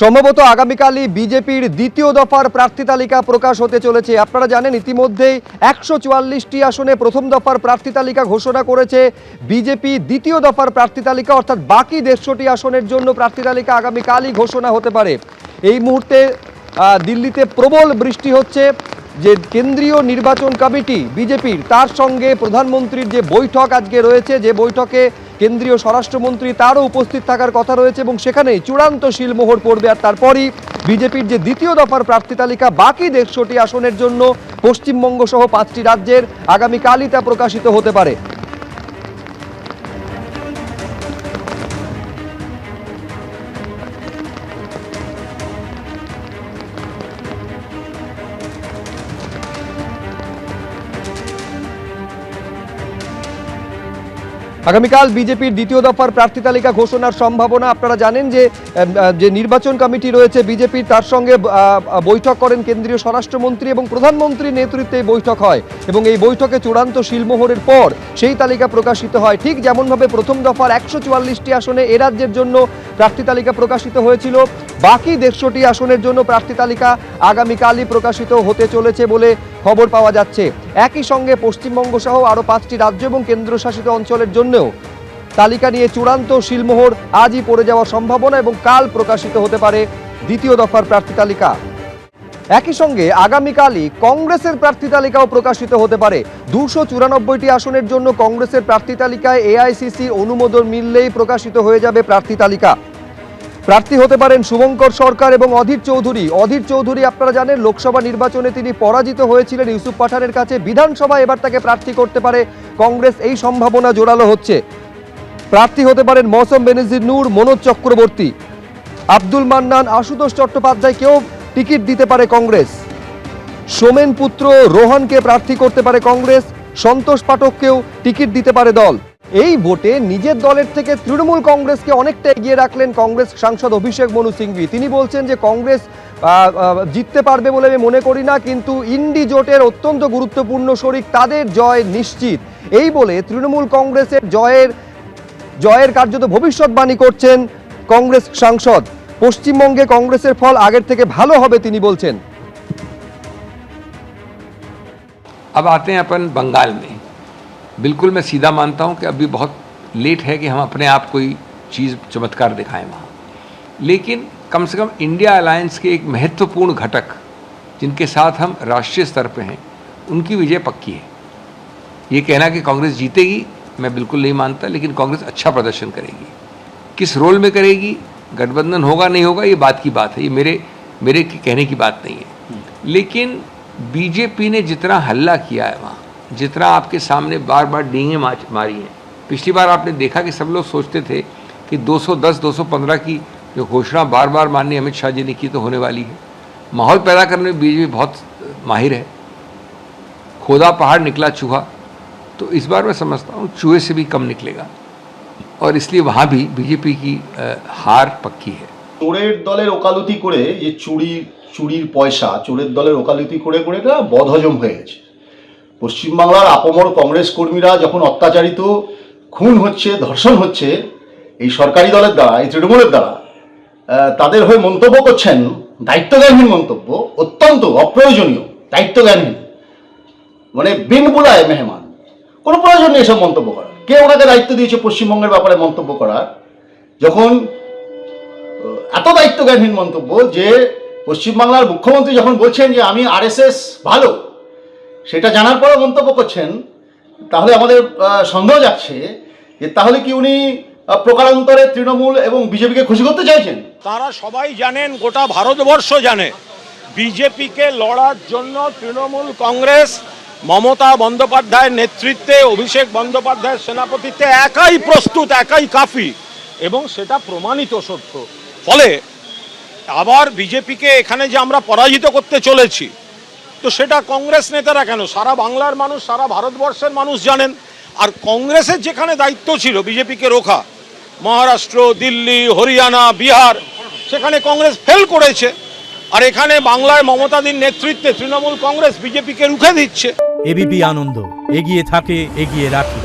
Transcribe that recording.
সম্ভবত আগামীকালই বিজেপির দ্বিতীয় দফার প্রার্থী তালিকা প্রকাশ হতে চলেছে। আপনারা জানেন ইতিমধ্যেই 144টি আসনে প্রথম দফার প্রার্থী তালিকা ঘোষণা করেছে বিজেপি। দ্বিতীয় দফার প্রার্থী তালিকা অর্থাৎ বাকি 150টি আসনের জন্য প্রার্থী তালিকা আগামীকালই ঘোষণা হতে পারে। এই মুহূর্তে দিল্লিতে প্রবল বৃষ্টি হচ্ছে। যে কেন্দ্রীয় নির্বাচন কমিটি বিজেপির তার সঙ্গে প্রধানমন্ত্রীর যে বৈঠক আজকে রয়েছে, যে বৈঠকে কেন্দ্রীয় স্বরাষ্ট্রমন্ত্রী তারও উপস্থিত থাকার কথা রয়েছে এবং সেখানেই চূড়ান্ত শিলমোহর পড়বে। আর তারপরই বিজেপির যে দ্বিতীয় দফার প্রার্থী তালিকা বাকি 150টি আসনের জন্য পশ্চিমবঙ্গ সহ 5টি রাজ্যের আগামীকালই তা প্রকাশিত হতে পারে। আগামীকাল বিজেপির দ্বিতীয় দফার প্রার্থী তালিকা ঘোষণার সম্ভাবনা। আপনারা জানেন যে নির্বাচন কমিটি রয়েছে বিজেপির তার সঙ্গে বৈঠক করেন কেন্দ্রীয় স্বরাষ্ট্রমন্ত্রী এবং প্রধানমন্ত্রীর নেতৃত্বে বৈঠক হয় এবং এই বৈঠকে চূড়ান্ত শিলমোহরের পর সেই তালিকা প্রকাশিত হয়। ঠিক যেমনভাবে প্রথম দফার 144টি আসনে এ রাজ্যের জন্য প্রার্থী তালিকা প্রকাশিত হয়েছিল, বাকি 150টি আসনের জন্য প্রার্থী তালিকা আগামীকালই প্রকাশিত হতে চলেছে বলে খবর পাওয়া যাচ্ছে। একই সঙ্গে পশ্চিমবঙ্গ সহ আরও 5টি রাজ্য এবং কেন্দ্রশাসিত অঞ্চলের জন্যও তালিকা নিয়ে চূড়ান্ত শিলমোহর আজই পড়ে যাওয়ার সম্ভাবনা এবং কাল প্রকাশিত হতে পারে দ্বিতীয় দফার প্রার্থী তালিকা। একই সঙ্গে আগামীকালই কংগ্রেসের প্রার্থী তালিকাও প্রকাশিত হতে পারে। 294টি আসনের জন্য কংগ্রেসের প্রার্থী তালিকায় এআইসিসির অনুমোদন মিললেই প্রকাশিত হয়ে যাবে প্রার্থী তালিকা। প্রার্থী হতে পারেন শুভঙ্কর সরকার এবং অধীর চৌধুরী। অধীর চৌধুরী আপনারা জানেন লোকসভা নির্বাচনে তিনি পরাজিত হয়েছিলেন ইউসুফ পাঠানের কাছে। বিধানসভায় এবার তাকে প্রার্থী করতে পারে কংগ্রেস, এই সম্ভাবনা জোরালো হচ্ছে। প্রার্থী হতে পারেন মৌসম বেনজির নূর, মনোজ চক্রবর্তী, আব্দুল মান্নান, আশুতোষ চট্টোপাধ্যায়কেও টিকিট দিতে পারে কংগ্রেস। সোমেন পুত্র রোহানকে প্রার্থী করতে পারে কংগ্রেস, সন্তোষ পাঠককেও টিকিট দিতে পারে দল। এই ভোটে নিজের দলের থেকে তৃণমূল কংগ্রেসকে অনেকটা এগিয়ে রাখলেন কংগ্রেস সাংসদ অভিষেক মনু সিংভি। তিনি বলছেন যে কংগ্রেস জিততে পারবে বলে আমি মনে করি না, কিন্তু ইন্ডি জোটের অত্যন্ত গুরুত্বপূর্ণ শরিক, তাদের জয় নিশ্চিত। এই বলে তৃণমূল কংগ্রেসের জয়ের কার্যত ভবিষ্যৎবাণী করছেন কংগ্রেস সাংসদ। পশ্চিমবঙ্গে কংগ্রেসের ফল আগের থেকে ভালো হবে তিনি বলছেন। अब आते हैं अपन बंगाल में। बिल्कुल मैं सीधा मानता हूं कि अभी बहुत लेट है कि हम अपने आप कोई चीज़ चमत्कार दिखाएं वहाँ, लेकिन कम से कम इंडिया अलायंस के एक महत्वपूर्ण घटक जिनके साथ हम राष्ट्रीय स्तर पे हैं उनकी विजय पक्की है। ये कहना कि कांग्रेस जीतेगी मैं बिल्कुल नहीं मानता, लेकिन कांग्रेस अच्छा प्रदर्शन करेगी। किस रोल में करेगी, गठबंधन होगा नहीं होगा ये बात की बात है, ये मेरे कहने की बात नहीं है। लेकिन बीजेपी ने जितना हल्ला किया है वहाँ, जितना आपके सामने बार बार डींगे मारी हैं, पिछली बार आपने देखा कि सब लोग सोचते थे कि 210 215 की जो घोषणा बार बार माननीय अमित शाह जी ने की तो होने वाली है। माहौल पैदा करने में बीजेपी बहुत माहिर है। खोदा पहाड़ निकला चूहा, तो इस बार मैं समझता हूँ चूहे से भी कम निकलेगा और इसलिए वहाँ भी बीजेपी की हार पक्की है। চোরের দলের ওকালতি করে যে চুরির পয়সা চোরের দলের ওকালতি করে করে এটা বদহজম হয়ে গেছে। পশ্চিমবাংলার আপামর কংগ্রেস কর্মীরা যখন অত্যাচারিত, খুন হচ্ছে, ধর্ষণ হচ্ছে এই সরকারি দলের দ্বারা, এই তৃণমূলের দ্বারা, তাদের হয়ে মন্তব্য করছেন দায়িত্বজ্ঞানহীন মন্তব্য, অত্যন্ত অপ্রয়োজনীয়, দায়িত্বজ্ঞানহীন, মানে বিন বুলায় মেহমান। কোনো প্রয়োজন নেই এসব মন্তব্য করার। কে ওনাকে দায়িত্ব দিয়েছে পশ্চিমবঙ্গের ব্যাপারে মন্তব্য করার? যখন এত দায়িত্বজ্ঞানহীন মন্তব্য যে পশ্চিমবাংলার মুখ্যমন্ত্রী যখন বলছেন যে আমি আরএসএস ভালো, সেটা জানার পরে মন্তব্য করছেন, তাহলে আমাদের সন্দেহ যাচ্ছে যে তাহলে কি উনি প্রকারান্তরে তৃণমূল এবং বিজেপিকে খুশি করতে চাইছেন? তারা সবাই জানেন, গোটা ভারতবর্ষ জানে, বিজেপিকে লড়ার জন্য তৃণমূল কংগ্রেস মমতা বন্দ্যোপাধ্যায়ের নেতৃত্বে, অভিষেক বন্দ্যোপাধ্যায়ের সেনাপতিত্বে একাই প্রস্তুত, একাই কাফি, এবং সেটা প্রমাণিত সত্য। ফলে আবার বিজেপিকে এখানে যে আমরা পরাজিত করতে চলেছি, তো সেটা কংগ্রেস নেতারা কেন, সারা বাংলার মানুষ, সারা ভারতবর্ষের মানুষ জানেন। আর কংগ্রেসের যেখানে দায়িত্ব ছিল বিজেপিকে রোখা, মহারাষ্ট্র, দিল্লি, হরিয়ানা, বিহার, সেখানে কংগ্রেস ফেল করেছে। আর এখানে বাংলায় মমতাদির নেতৃত্বে তৃণমূল কংগ্রেস বিজেপিকে রুখে দিচ্ছে। এবিপি আনন্দ, এগিয়ে থাকে, এগিয়ে রাখে।